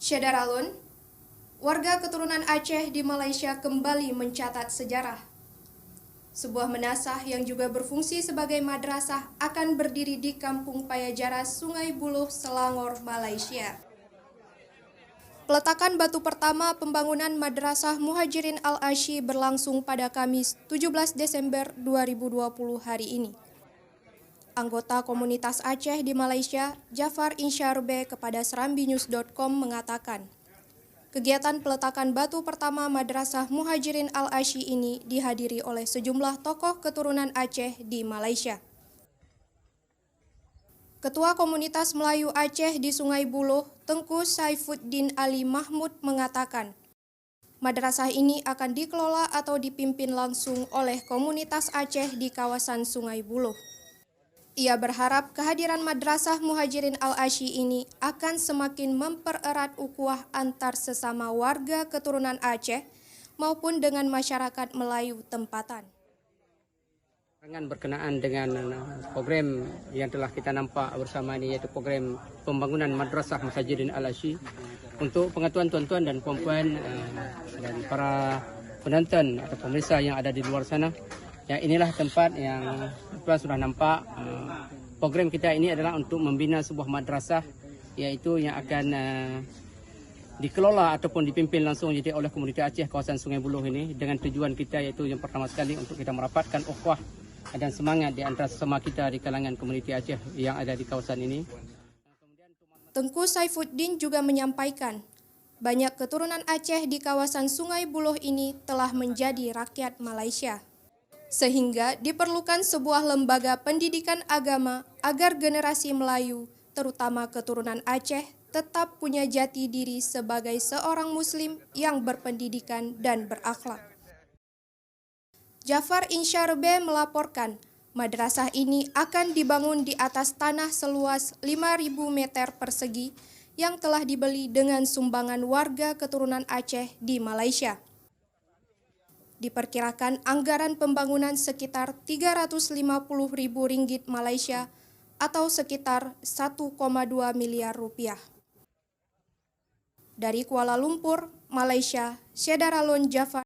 Syedaralun, warga keturunan Aceh di Malaysia kembali mencatat sejarah. Sebuah menasah yang juga berfungsi sebagai madrasah akan berdiri di Kampung Payajara, Sungai Buloh, Selangor, Malaysia. Peletakan batu pertama pembangunan Madrasah Muhajirin Al-Asy berlangsung pada Kamis 17 Desember 2020 hari ini. Anggota komunitas Aceh di Malaysia, Jafar Insyarbe, kepada serambinews.com mengatakan, kegiatan peletakan batu pertama Madrasah Muhajirin Al-Asy ini dihadiri oleh sejumlah tokoh keturunan Aceh di Malaysia. Ketua Komunitas Melayu Aceh di Sungai Buloh, Tengku Saifuddin Ali Mahmud, mengatakan, madrasah ini akan dikelola atau dipimpin langsung oleh komunitas Aceh di kawasan Sungai Buloh. Ia berharap kehadiran Madrasah Muhajirin Al-Asy ini akan semakin mempererat ukhuwah antar sesama warga keturunan Aceh maupun dengan masyarakat Melayu tempatan. Berkenaan dengan program yang telah kita nampak bersama ini, yaitu program pembangunan Madrasah Muhajirin Al-Asy untuk pengetahuan tuan-tuan dan puan-puan dan para penonton atau pemirsa yang ada di luar sana. Ya, inilah tempat yang tuan sudah nampak. Program kita ini adalah untuk membina sebuah madrasah, yaitu yang akan dikelola ataupun dipimpin langsung jadi oleh komunitas Aceh kawasan Sungai Buloh ini, dengan tujuan kita yaitu yang pertama sekali untuk kita merapatkan ukhuwah dan semangat di antara sesama kita di kalangan komuniti Aceh yang ada di kawasan ini. Tengku Saifuddin juga menyampaikan, banyak keturunan Aceh di kawasan Sungai Buloh ini telah menjadi rakyat Malaysia, sehingga diperlukan sebuah lembaga pendidikan agama agar generasi Melayu, terutama keturunan Aceh, tetap punya jati diri sebagai seorang Muslim yang berpendidikan dan berakhlak. Jafar Insyarbe melaporkan, madrasah ini akan dibangun di atas tanah seluas 5.000 meter persegi yang telah dibeli dengan sumbangan warga keturunan Aceh di Malaysia. Diperkirakan anggaran pembangunan sekitar Rp350.000 Malaysia atau sekitar 1,2 miliar rupiah. Dari Kuala Lumpur, Malaysia, Syedaralun, Jafar.